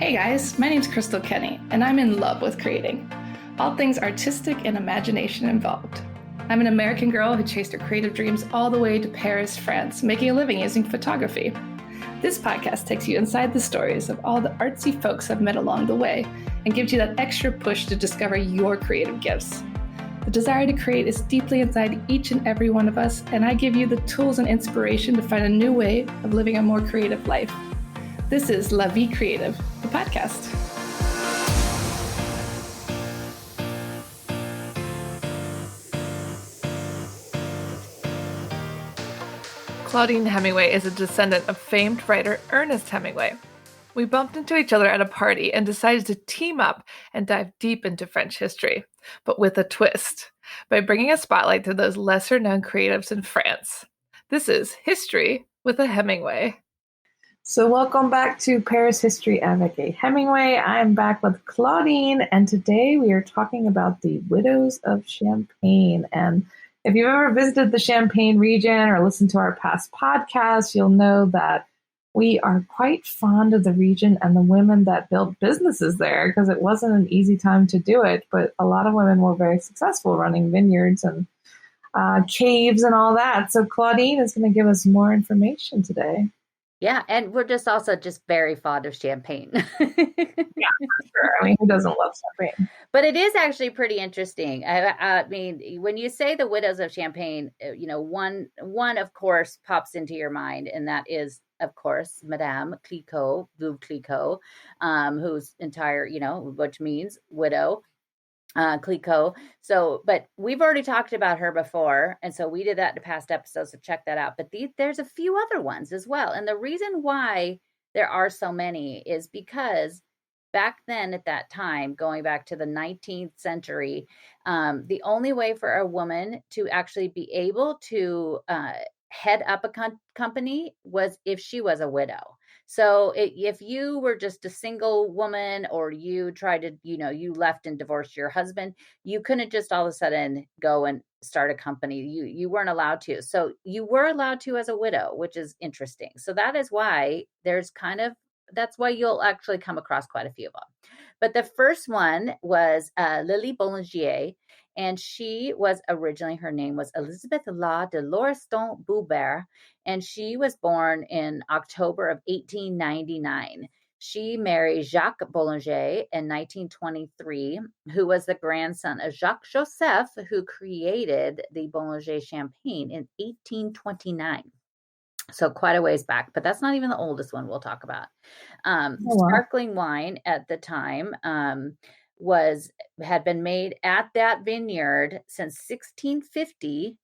Hey guys, my name's Crystal Kenny, and I'm in love with creating. All things artistic and imagination involved. I'm an American girl who chased her creative dreams all the way to Paris, France, making a living using photography. This podcast takes you inside the stories of all the artsy folks I've met along the way and gives you that extra push to discover your creative gifts. The desire to create is deeply inside each and every one of us, and I give you the tools and inspiration to find a new way of living a more creative life. This is La Vie Creative, the podcast. Claudine Hemingway is a descendant of famed writer Ernest Hemingway. We bumped into each other at a party and decided to team up and dive deep into French history, but with a twist, by bringing a spotlight to those lesser-known creatives in France. This is History with a Hemingway. So welcome back to Paris History Avec Hemingway. I'm back with Claudine, and today we are talking about the widows of Champagne. And if you've ever visited the Champagne region or listened to our past podcasts, you'll know that we are quite fond of the region and the women that built businesses there, because it wasn't an easy time to do it, but a lot of women were very successful running vineyards and caves and all that. So Claudine is going to give us more information today. Yeah, and we're just also very fond of champagne. Yeah, for sure. I mean, who doesn't love champagne? But it is actually pretty interesting. I mean, when you say the widows of Champagne, you know, one of course pops into your mind, and that is, of course, Madame Clicquot, Veuve Clicquot, whose entire, which means widow. Clicquot. So, but we've already talked about her before, and so we did that in the past episodes, so check that out. But there's a few other ones as well, and the reason why there are so many is because back then, at that time, going back to the 19th century, the only way for a woman to actually be able to head up a company was if she was a widow. So if you were just a single woman, or you tried to, you left and divorced your husband, you couldn't just all of a sudden go and start a company. You weren't allowed to. So you were allowed to as a widow, which is interesting. So that is why that's why you'll actually come across quite a few of them. But the first one was Lily Boulanger. And she was originally, her name was Elizabeth La de Lauriston Boubert, and she was born in October of 1899. She married Jacques Boulanger in 1923, who was the grandson of Jacques Joseph, who created the Boulanger Champagne in 1829. So quite a ways back, but that's not even the oldest one we'll talk about. Sparkling wine at the time had been made at that vineyard since 1650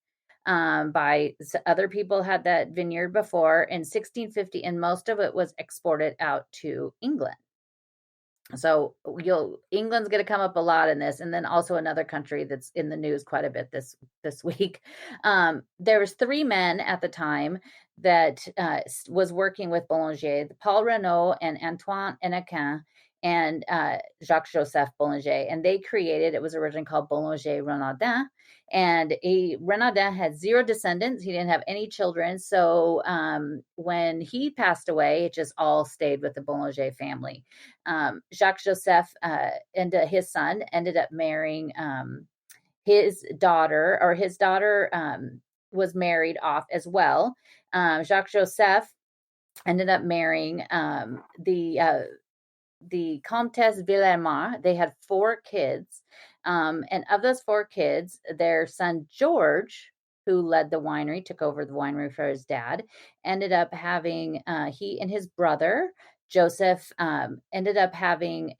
by other people had that vineyard before in 1650, and most of it was exported out to England. So England's going to come up a lot in this, and then also another country that's in the news quite a bit this week. There was 3 men at the time that was working with Boulanger: Paul Renaud and Antoine Hennequin and Jacques Joseph Boulanger, and they created, it was originally called Boulanger Renaudin, and Renaudin had 0 descendants. He didn't have any children. So when he passed away, it just all stayed with the Boulanger family. Jacques Joseph and his son ended up marrying his daughter, or his daughter was married off as well. Jacques Joseph ended up marrying the Comtesse Villemar. They had 4 kids. And of those 4 kids, their son George, who led the winery, took over the winery for his dad, ended up having, he and his brother Joseph ended up having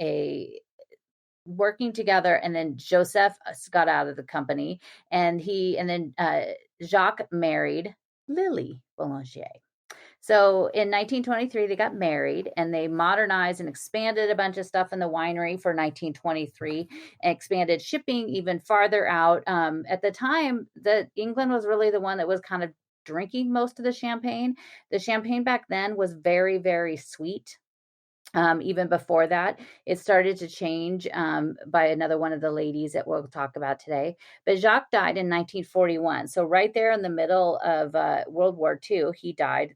working together. And then Joseph got out of the company, and then Jacques married Lily Boulanger. So in 1923, they got married, and they modernized and expanded a bunch of stuff in the winery for 1923, and expanded shipping even farther out. At the time, England was really the one that was kind of drinking most of the champagne. The champagne back then was very, very sweet. Even before that, it started to change by another one of the ladies that we'll talk about today. But Jacques died in 1941. So right there in the middle of World War II, he died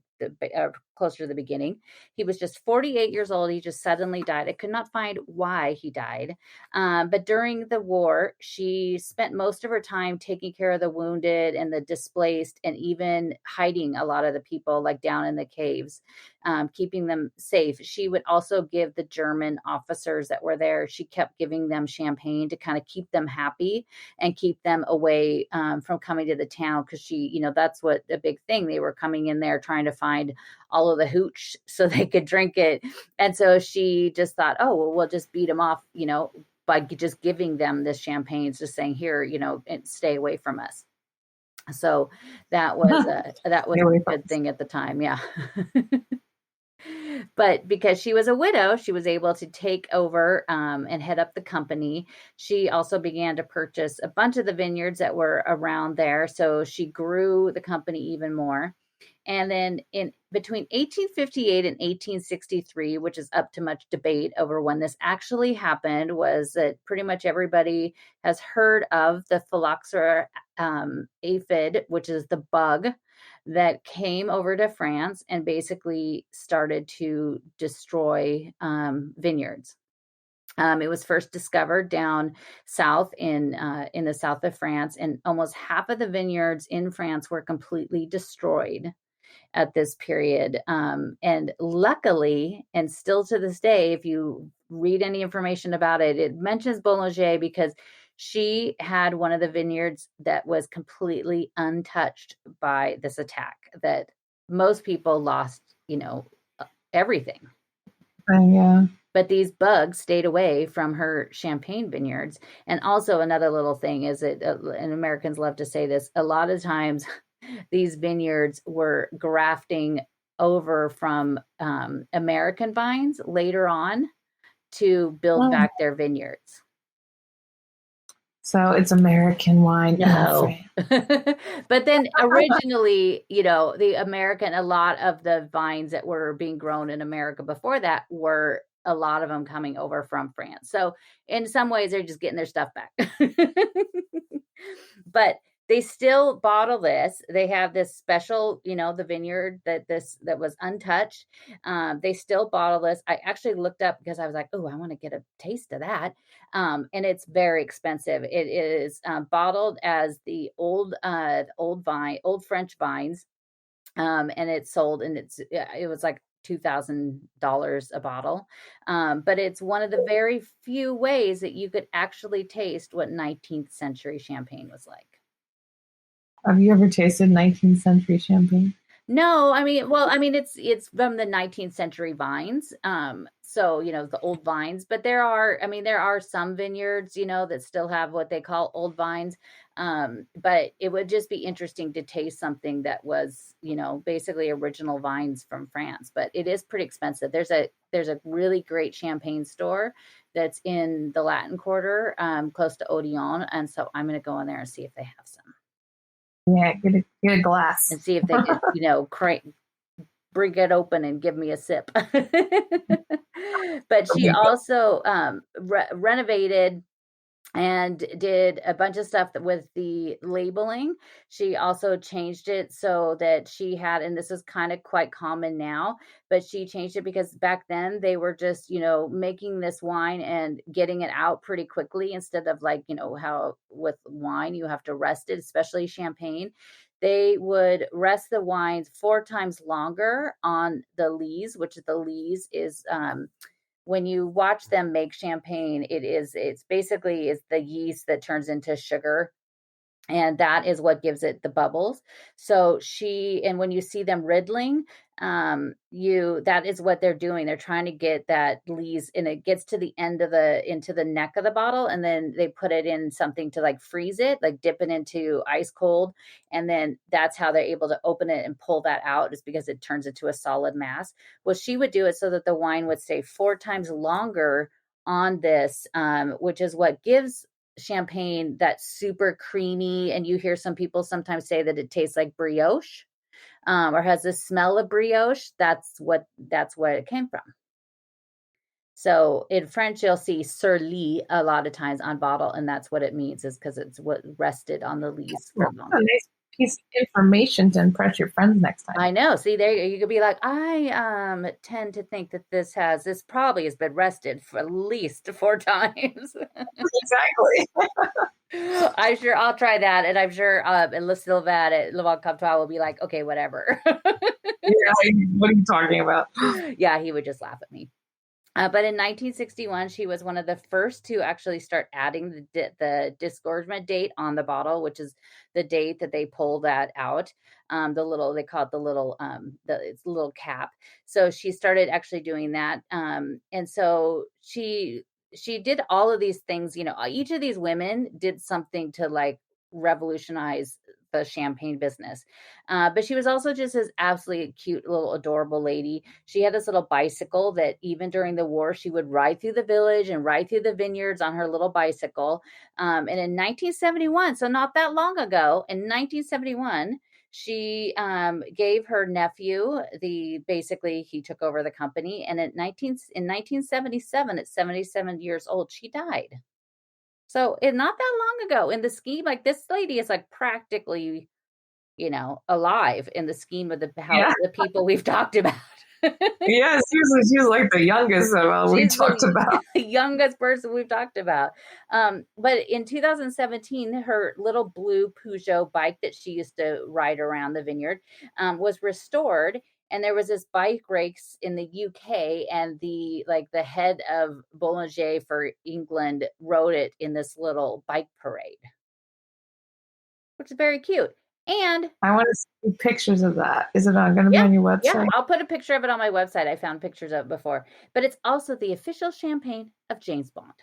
closer to the beginning. He was just 48 years old. He just suddenly died. I could not find why he died. But during the war, she spent most of her time taking care of the wounded and the displaced, and even hiding a lot of the people like down in the caves, keeping them safe. She would also give the German officers that were there, she kept giving them champagne to kind of keep them happy and keep them away from coming to the town, because that's what the big thing. They were coming in there trying to find all of the hooch so they could drink it. And so she just thought, oh, well, we'll just beat them off, by just giving them this champagne, just saying, here, and stay away from us. So that was a good thing at the time. Yeah. But because she was a widow, she was able to take over and head up the company. She also began to purchase a bunch of the vineyards that were around there. So she grew the company even more. And then in between 1858 and 1863, which is up to much debate over when this actually happened, was that pretty much everybody has heard of the phylloxera aphid, which is the bug that came over to France and basically started to destroy vineyards. It was first discovered down south in the south of France, and almost half of the vineyards in France were completely destroyed at this period. And luckily, and still to this day, if you read any information about it, it mentions Boulanger because she had one of the vineyards that was completely untouched by this attack, that most people lost, everything. Yeah. But these bugs stayed away from her champagne vineyards. And also another little thing is that, and Americans love to say this, a lot of times these vineyards were grafting over from American vines later on to build back their vineyards. So it's American wine. No. But then originally, a lot of the vines that were being grown in America before that were a lot of them coming over from France. So in some ways, they're just getting their stuff back. But they still bottle this. They have this special, the vineyard that was untouched. They still bottle this. I actually looked up because I was like, oh, I want to get a taste of that. And it's very expensive. It is bottled as the old French vines. And it's sold, and it was like $2,000 a bottle. But it's one of the very few ways that you could actually taste what 19th century champagne was like. Have you ever tasted 19th century champagne? No, it's from the 19th century vines. So, the old vines, but there are some vineyards, that still have what they call old vines. But it would just be interesting to taste something that was, basically original vines from France, but it is pretty expensive. There's a really great champagne store that's in the Latin Quarter, close to Odeon. And so I'm going to go in there and see if they have some. Yeah, get a glass and see if they could, bring it open and give me a sip. But she also renovated and did a bunch of stuff with the labeling. She also changed it so that she had, and this is kind of quite common now, but she changed it because back then they were just, making this wine and getting it out pretty quickly, instead of like, how with wine you have to rest it, especially champagne. They would rest the wines 4 times longer on the lees, which the lees is, when you watch them make champagne, it's basically the yeast that turns into sugar. And that is what gives it the bubbles. So and when you see them riddling, that is what they're doing. They're trying to get that lees, and it gets to the end into the neck of the bottle. And then they put it in something to like freeze it, like dip it into ice cold. And then that's how they're able to open it and pull that out, is because it turns into a solid mass. Well, she would do it so that the wine would stay 4 times longer on this, which is what gives champagne that super creamy. And you hear some people sometimes say that it tastes like brioche, or has the smell of brioche. That's where it came from. So in French, you'll see sur lie a lot of times on bottle, and that's what it means, is because it's what rested on the lees for long. A nice piece of information to impress your friends next time. I know. See, there you could be like, I tend to think that this probably has been rested for at least 4 times. Exactly. I'm sure I'll try that, and I'm sure Sylvat at Le Bon Comptoir will be like, okay, whatever. Yeah, what are you talking about? Yeah, he would just laugh at me. But in 1961, she was one of the first to actually start adding the disgorgement date on the bottle, which is the date that they pull that out. They call it it's a little cap. So she started actually doing that. And so she did all of these things, each of these women did something to like revolutionize the champagne business. But she was also just this absolutely cute little adorable lady. She had this little bicycle that even during the war, she would ride through the village and ride through the vineyards on her little bicycle. And in 1971, so not that long ago, in 1971, she gave her nephew basically he took over the company. And in 1977, at 77 years old, she died. So not that long ago in the scheme, like this lady is like practically, alive in the scheme of the people we've talked about. Yeah, seriously, she was like the youngest we She's talked about. the youngest person we've talked about. But in 2017, her little blue Peugeot bike that she used to ride around the vineyard was restored. And there was this bike race in the UK, and the head of Boulanger for England rode it in this little bike parade, which is very cute. And I want to see pictures of that. Is it going to be on your website? Yeah, I'll put a picture of it on my website. I found pictures of it before. But it's also the official champagne of James Bond.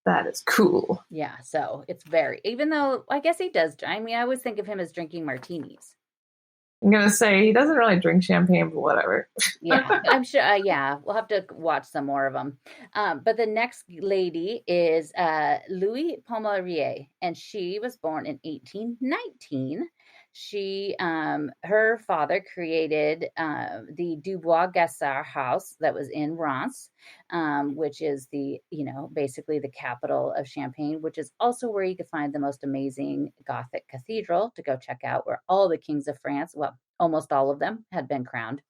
That is cool. Yeah, so it's even though I guess he does. I mean, I always think of him as drinking martinis. I'm going to say he doesn't really drink champagne, but whatever. Yeah, I'm sure. Yeah, we'll have to watch some more of them. But the next lady is Louis Pommery, and she was born in 1819. Her father created the Dubois Gassard house that was in Reims, which is basically the capital of Champagne, which is also where you could find the most amazing Gothic cathedral to go check out, where all the kings of France, well, almost all of them, had been crowned.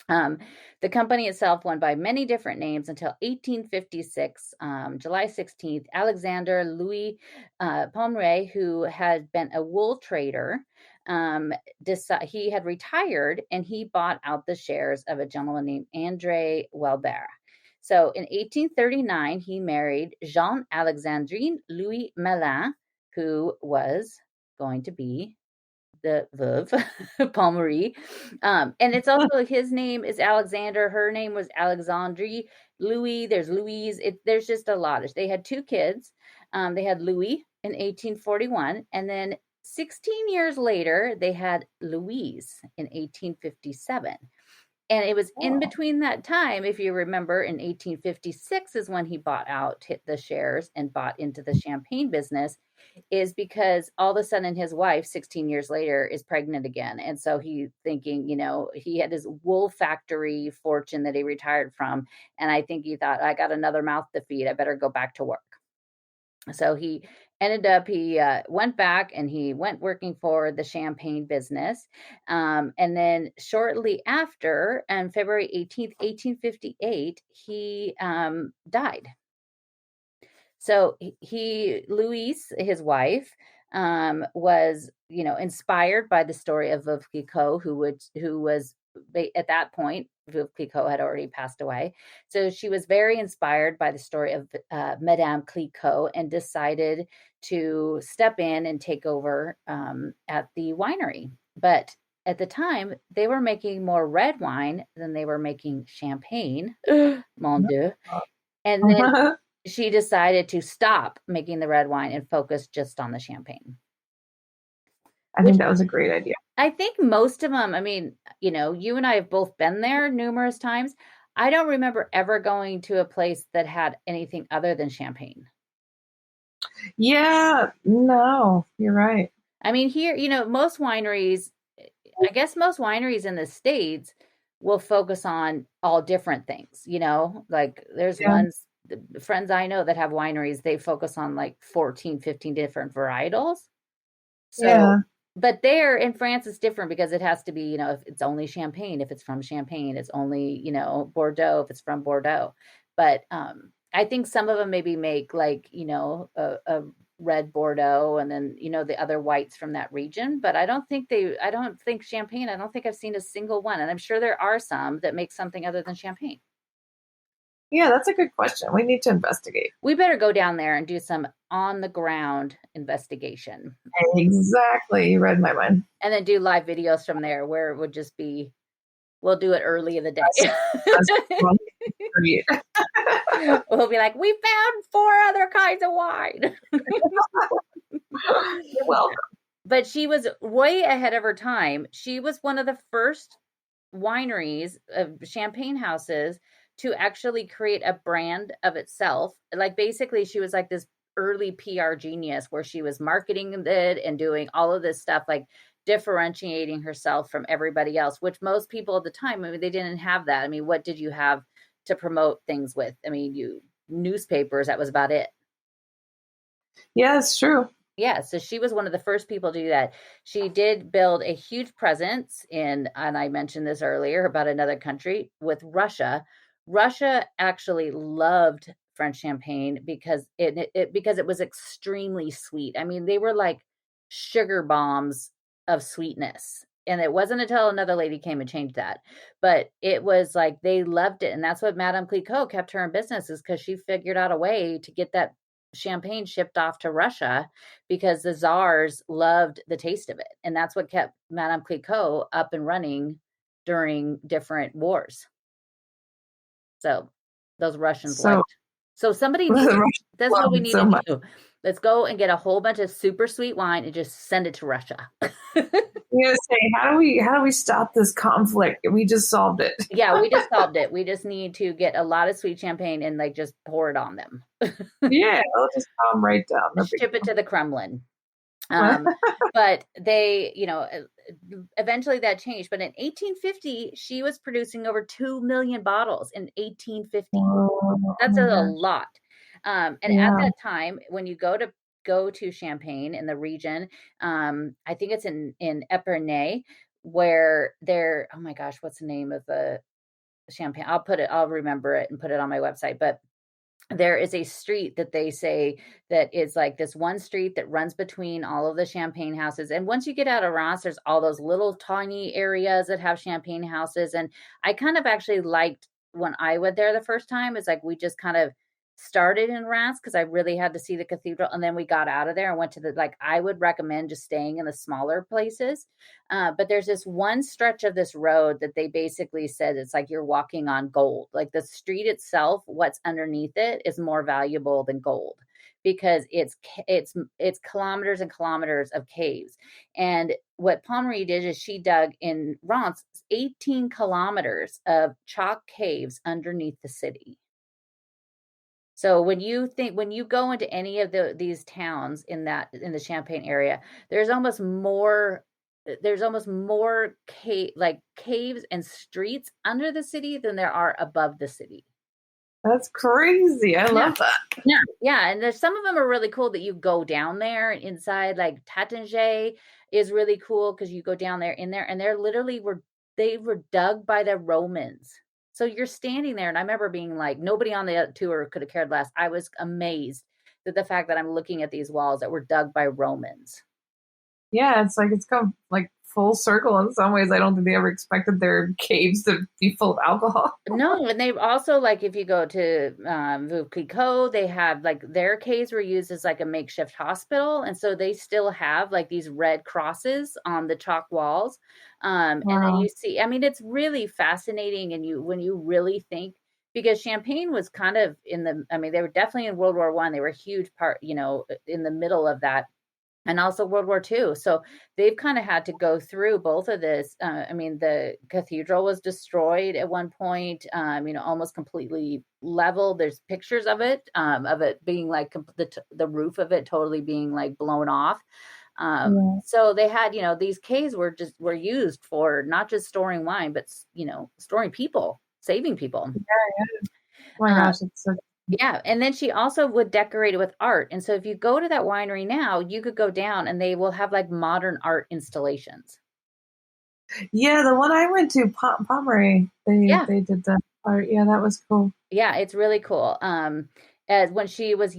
The company itself went by many different names until 1856, July 16th. Alexander Louis Pommery, who had been a wool trader, he had retired, and he bought out the shares of a gentleman named André Welbert. So in 1839, he married Jean-Alexandrine Louis Malin, who was going to be the Veuve Pommery. And it's also his name is Alexander. Her name was Alexandrie. Louis, there's Louise. There's just a lot. They had 2 kids. They had Louis in 1841. And then 16 years later, they had Louise in 1857. And it was in between that time, if you remember, in 1856 is when he hit the shares and bought into the champagne business, is because all of a sudden his wife, 16 years later, is pregnant again. And so he's thinking, he had his wool factory fortune that he retired from. And I think he thought, I got another mouth to feed. I better go back to work. So he went back and he went working for the champagne business. And then shortly after, on February 18th, 1858, he died. So Louise, his wife, was, inspired by the story of Veuve Clicquot, who was at that point, Veuve Clicquot had already passed away. So she was very inspired by the story of Madame Clicquot and decided to step in and take over at the winery. But at the time, they were making more red wine than they were making champagne. Mon Dieu. And then she decided to stop making the red wine and focus just on the champagne. I think that was a great idea. I think most of them, I mean, you and I have both been there numerous times. I don't remember ever going to a place that had anything other than champagne. Yeah, no, you're right. I mean, here, most wineries in the States will focus on all different things, like there's ones, the friends I know that have wineries, they focus on like 14, 15 different varietals. So But there in France, it's different because it has to be, you know, if it's only Champagne, if it's from Champagne, it's only, you know, Bordeaux, if it's from Bordeaux. But I think some of them maybe make like, you know, a red Bordeaux and then, you know, the other whites from that region. But I don't think Champagne, I don't think I've seen a single one. And I'm sure there are some that make something other than Champagne. Yeah, that's a good question. We need to investigate. We better go down there and do some on the ground investigation. Exactly. You read my mind. And then do live videos from there where it would just be, we'll do it early in the day. We'll be like, we found 4 other kinds of wine. You're welcome. But she was way ahead of her time. She was one of the first wineries of champagne houses to actually create a brand of itself. Like basically she was like this early PR genius where she was marketing it and doing all of this stuff, like differentiating herself from everybody else, which most people at the time, I mean, they didn't have that. I mean, what did you have to promote things with? I mean, newspapers, that was about it. Yeah, it's true. Yeah, so she was one of the first people to do that. She did build a huge presence in, and I mentioned this earlier about another country, with Russia. Russia actually loved French champagne because it was extremely sweet. I mean, they were like sugar bombs of sweetness. And it wasn't until another lady came and changed that. But it was like they loved it. And that's what Madame Clicquot kept her in business, is because she figured out a way to get that champagne shipped off to Russia because the czars loved the taste of it. And that's what kept Madame Clicquot up and running during different wars. So those Russians liked. So somebody that's what we need to do. Let's go and get a whole bunch of super sweet wine and just send it to Russia. You're gonna say, how do we stop this conflict? We just solved it. Yeah, we just solved it. We just need to get a lot of sweet champagne and like just pour it on them. Yeah, I'll just calm right down. Ship it to the Kremlin. But they, you know, eventually that changed. But in 1850, she was producing over 2 million bottles in 1850. That's a lot. And at that time, when you go to Champagne in the region, I think it's in Epernay, where they're, oh my gosh, what's the name of the champagne? I'll remember it and put it on my website. But there is a street that they say that is like this one street that runs between all of the champagne houses. And once you get out of Reims, there's all those little tiny areas that have champagne houses. And I kind of actually liked when I went there the first time, it's like we just kind of started in Reims because I really had to see the cathedral. And then we got out of there and went to I would recommend just staying in the smaller places. But there's this one stretch of this road that they basically said it's like you're walking on gold. Like the street itself, what's underneath it is more valuable than gold because it's kilometers and kilometers of caves. And what Pommery did is she dug in Reims 18 kilometers of chalk caves underneath the city. So when you go into any of these towns in the Champagne area, there's almost more caves and streets under the city than there are above the city. That's crazy. I love that. Yeah. And there's some of them are really cool that you go down there inside, like Tattanger is really cool because you go down there and they're literally they were dug by the Romans. So you're standing there, and I remember being like, nobody on the tour could have cared less. I was amazed at the fact that I'm looking at these walls that were dug by Romans. Yeah, it's come like full circle in some ways. I don't think they ever expected their caves to be full of alcohol. No, and they also, like, if you go to Veuve Clicquot, they have like their caves were used as like a makeshift hospital, and so they still have like these red crosses on the chalk walls. And then you see, I mean, it's really fascinating, and when you really think, because Champagne was kind of they were definitely in World War I. They were a huge part, in the middle of that. And also World War II. So they've kind of had to go through both of this. The cathedral was destroyed at one point, almost completely leveled. There's pictures of it being like the roof of it totally being like blown off. So they had, these caves were used for not just storing wine, but, storing people, saving people. Yeah. Oh my gosh, it's so Yeah, and then she also would decorate it with art. And so if you go to that winery now, you could go down and they will have like modern art installations. Yeah, the one I went to, Pomeroy, Yeah. they did that part. Yeah, that was cool. Yeah, it's really cool. As when she was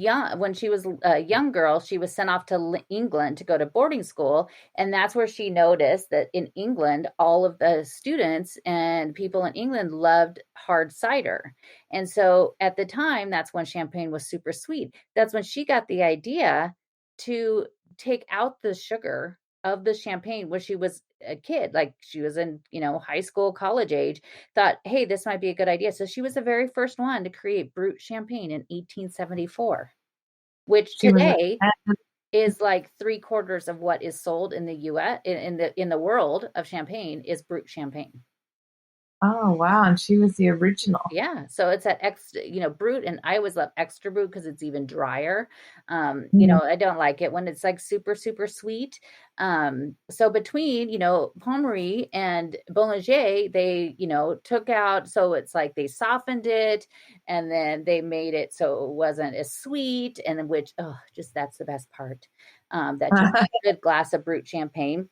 a young girl, she was sent off to England to go to boarding school, and that's where she noticed that in England, all of the students and people in England loved hard cider, and so at the time, that's when champagne was super sweet. That's when she got the idea to take out the sugar of the champagne when she was a kid, like she was in, high school, college age, thought, hey, this might be a good idea. So she was the very first one to create Brut Champagne in 1874, which She was today is like three-quarters of what is sold in the US in the world of champagne is Brut Champagne. oh wow, and she was the original. Yeah, so it's that extra, brut, and I always love extra brut because it's even drier. Mm. I don't like it when it's like super, super sweet. So between, Pommery and Bollinger, they, took out, so it's like they softened it and then they made it so it wasn't as sweet, and then which, oh, just that's the best part. That just good glass of brut champagne.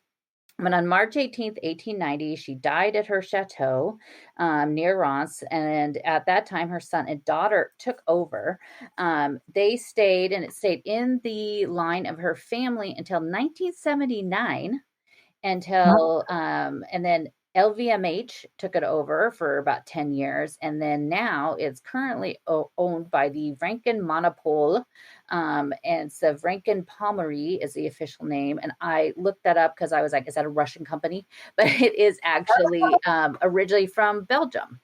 But on March 18th, 1890, she died at her chateau near Reims. And at that time, her son and daughter took over. They stayed, and it stayed in the line of her family until 1979 and then LVMH took it over for about 10 years. And then now it's currently owned by the Franken Monopole. And so Franken Pommery is the official name. And I looked that up because I was like, is that a Russian company? But it is actually originally from Belgium.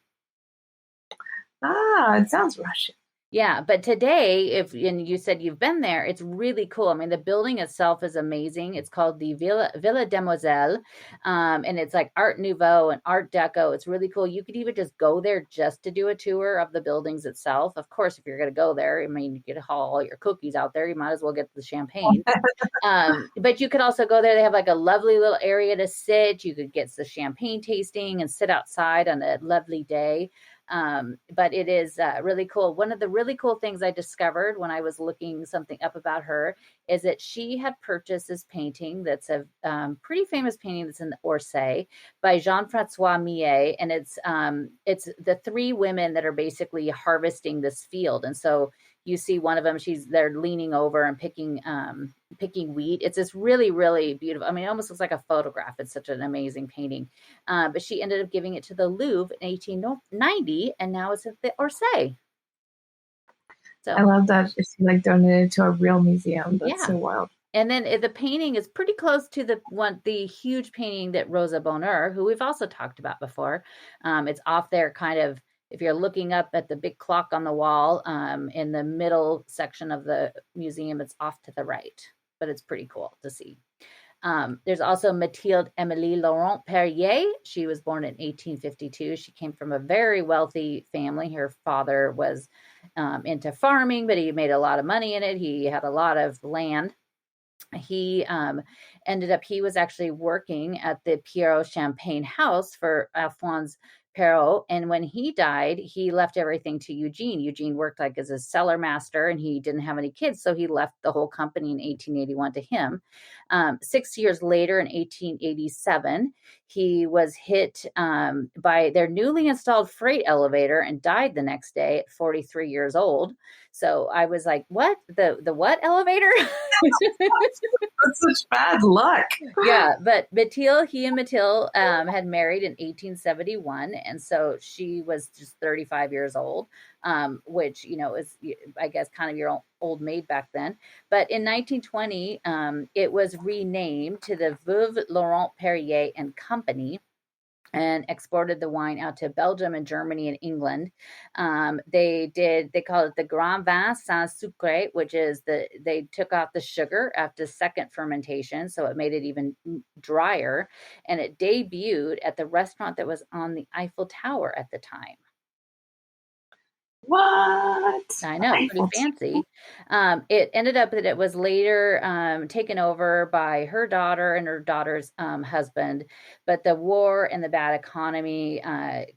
Ah, it sounds Russian. Yeah, but today, and you said you've been there, it's really cool. I mean, the building itself is amazing. It's called the Villa Demoiselle, and it's like Art Nouveau and Art Deco. It's really cool. You could even just go there just to do a tour of the buildings itself. Of course, if you're going to go there, I mean, you could haul all your cookies out there. You might as well get the champagne. But you could also go there. They have like a lovely little area to sit. You could get the champagne tasting and sit outside on a lovely day. But it is really cool. One of the really cool things I discovered when I was looking something up about her is that she had purchased this painting that's a pretty famous painting that's in the Orsay by Jean-Francois Millet, and it's the three women that are basically harvesting this field, and so you see one of them, they're leaning over and picking wheat. It's this really, really beautiful. I mean, it almost looks like a photograph. It's such an amazing painting. But she ended up giving it to the Louvre in 1890, and now it's at the Orsay. So I love that she like donated to a real museum. That's yeah. so wild. And then the painting is pretty close to the huge painting that Rosa Bonheur, who we've also talked about before. It's off there, kind of. If you're looking up at the big clock on the wall in the middle section of the museum, it's off to the right, but it's pretty cool to see. There's also Mathilde Emilie Laurent Perrier. She was born in 1852. She came from a very wealthy family. Her father was into farming, but he made a lot of money in it. He had a lot of land. He he was actually working at the Pierrot Champagne house for Alphonse Perrault. And when he died, he left everything to Eugene. Eugene worked like as a cellar master and he didn't have any kids. So he left the whole company in 1881 to him. 6 years later, in 1887, he was hit by their newly installed freight elevator and died the next day at 43 years old. So I was like, what? The what elevator? That's such bad luck. Yeah, but he and Mathilde had married in 1871, and so she was just 35 years old, which is, I guess, kind of your old maid back then. But in 1920, it was renamed to the Veuve Laurent Perrier and Company, and exported the wine out to Belgium and Germany and England. They call it the Grand Vin sans sucre, which is they took out the sugar after second fermentation, so it made it even drier, and it debuted at the restaurant that was on the Eiffel Tower at the time. What? I know, pretty fancy. It ended up that it was later taken over by her daughter and her daughter's husband, but the war and the bad economy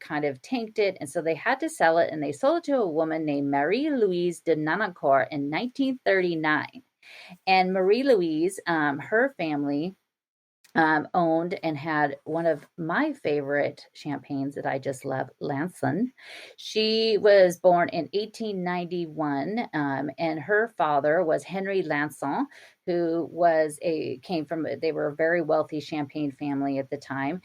kind of tanked it, and so they had to sell it, and they sold it to a woman named Marie Louise de Nanacourt in 1939. And Marie Louise, her family owned and had one of my favorite champagnes that I just love, Lanson. She was born in 1891, and her father was Henry Lanson, who they were a very wealthy champagne family at the time.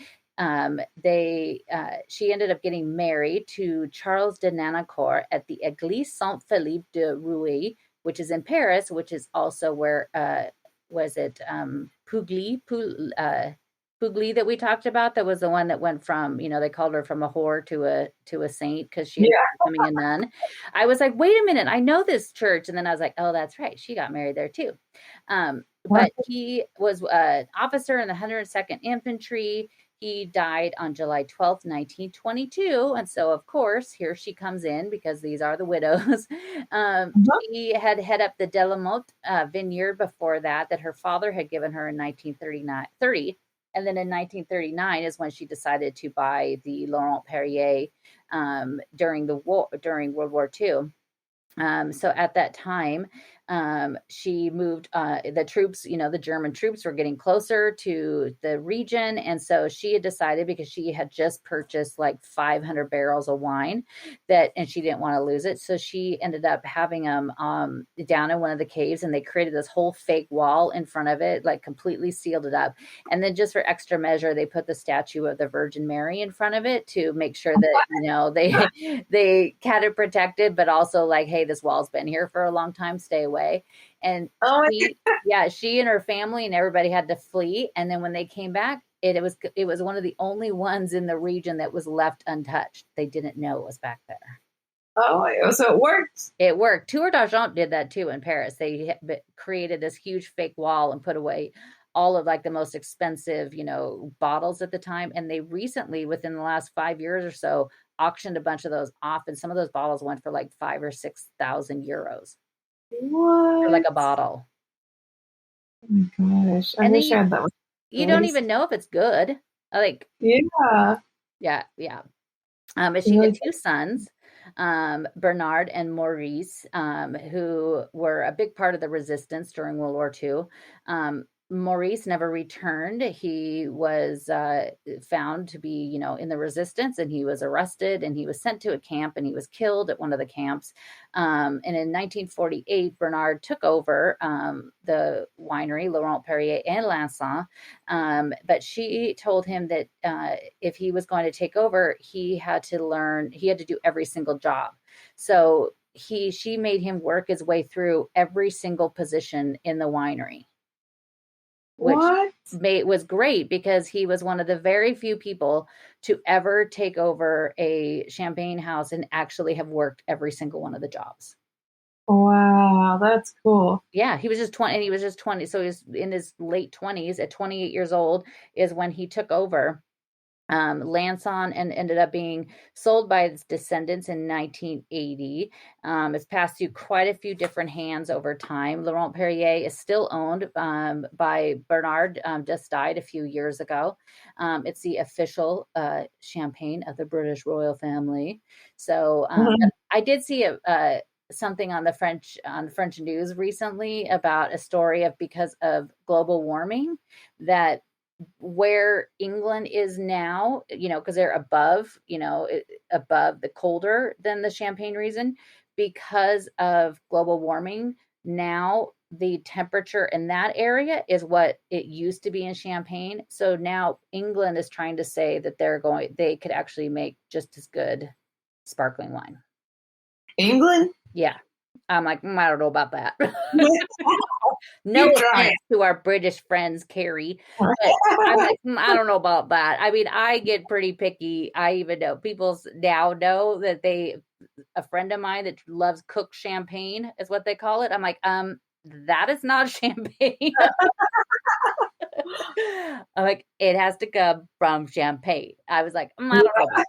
She ended up getting married to Charles de Nanacourt at the Église Saint-Philippe de Rouy, which is in Paris, which is also where was it Pugli that we talked about? That was the one that went from, they called her from a whore to a saint because she ended up becoming a nun. I was like, wait a minute, I know this church, and then I was like, oh, that's right, she got married there too. But he was an officer in the 102nd Infantry. He died on July 12th, 1922. And so, of course, here she comes in because these are the widows. She had head up the Delamotte vineyard before that her father had given her in 1930. And then in 1939 is when she decided to buy the Laurent Perrier during World War II. So at that time, she moved the troops, the German troops were getting closer to the region. And so she had decided, because she had just purchased like 500 barrels of wine and she didn't want to lose it. So she ended up having them down in one of the caves, and they created this whole fake wall in front of it, like completely sealed it up. And then just for extra measure, they put the statue of the Virgin Mary in front of it to make sure that, they had it protected, but also like, hey, this wall's been here for a long time, stay away. And she and her family and everybody had to flee. And then when they came back, it was one of the only ones in the region that was left untouched. They didn't know it was back there. Oh, so it worked. It worked. Tour d'Argent did that too in Paris. They created this huge fake wall and put away all of like the most expensive, bottles at the time. And they recently, within the last 5 years or so, auctioned a bunch of those off. And some of those bottles went for like 5,000 or 6,000 euros. What? For like a bottle. Oh my gosh. I wish I had that one. You don't even know if it's good. Like, yeah. She had two sons, Bernard and Maurice, who were a big part of the resistance during World War II. Maurice never returned. He was found to be, in the resistance, and he was arrested, and he was sent to a camp, and he was killed at one of the camps. And in 1948, Bernard took over the winery, Laurent Perrier and Lanson. But she told him that if he was going to take over, he had to do every single job. So she made him work his way through every single position in the winery. Which was great because he was one of the very few people to ever take over a champagne house and actually have worked every single one of the jobs. Wow, that's cool. Yeah, he was just 20, and he was just 20. So he was in his late 20s. At 28 years old is when he took over Lanson, and ended up being sold by its descendants in 1980. It's passed through quite a few different hands over time. Laurent Perrier is still owned by Bernard, just died a few years ago. It's the official champagne of the British royal family. So I did see something on the French news recently about a story of, because of global warming, that where England is now, because they're above the colder than the Champagne region, because of global warming. Now the temperature in that area is what it used to be in Champagne. So now England is trying to say that they could actually make just as good sparkling wine. England? Yeah. I'm like, I don't know about that. No offense to our British friends, Carrie. But I'm like, I don't know about that. I mean, I get pretty picky. I even know people now know that a friend of mine that loves cooked champagne is what they call it. I'm like, that is not champagne. I'm like, it has to come from Champagne. I was like, I don't know about that.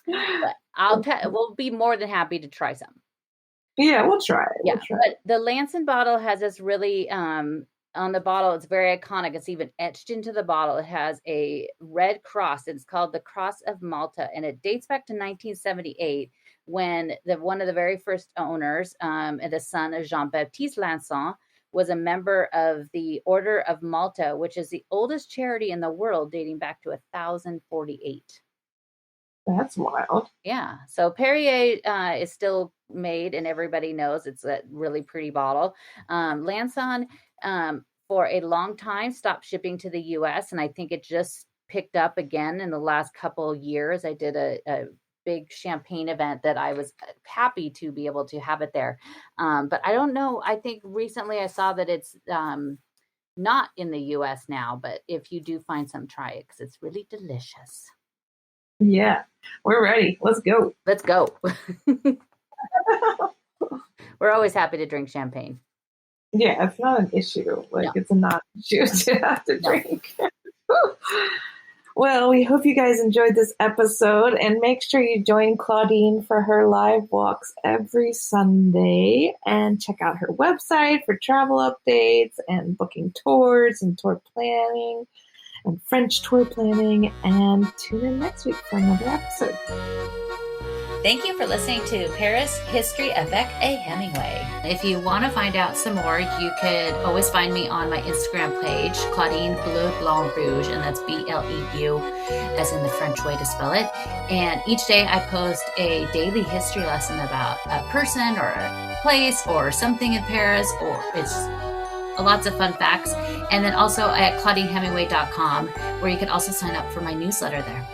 But we'll be more than happy to try some. Yeah, we'll try it. Yeah, We'll try but the Lanson bottle has this really on the bottle. It's very iconic. It's even etched into the bottle. It has a red cross. It's called the Cross of Malta, and it dates back to 1978 when one of the very first owners, and the son of Jean-Baptiste Lanson, was a member of the Order of Malta, which is the oldest charity in the world, dating back to 1048. That's wild. Yeah. So Perrier is still made, and everybody knows it's a really pretty bottle. Lanson, for a long time, stopped shipping to the U.S., and I think it just picked up again in the last couple of years. I did a big champagne event that I was happy to be able to have it there. But I don't know. I think recently I saw that it's not in the U.S. now, but if you do find some, try it because it's really delicious. Yeah, we're ready. Let's go. Let's go. We're always happy to drink champagne. Yeah, it's not an issue. Like, No. it's a non-issue to have to drink. Well, we hope you guys enjoyed this episode, and make sure you join Claudine for her live walks every Sunday, and check out her website for travel updates and booking tours and tour planning and French tour planning, and tune in next week for another episode. Thank you for listening to Paris History Avec a Hemingway. If you want to find out some more, you could always find me on my Instagram page, Claudine Bleu Blanc Rouge, and that's BLEU, as in the French way to spell it. And each day I post a daily history lesson about a person or a place or something in Paris, or it's lots of fun facts. And then also at ClaudineHemingway.com, where you can also sign up for my newsletter there.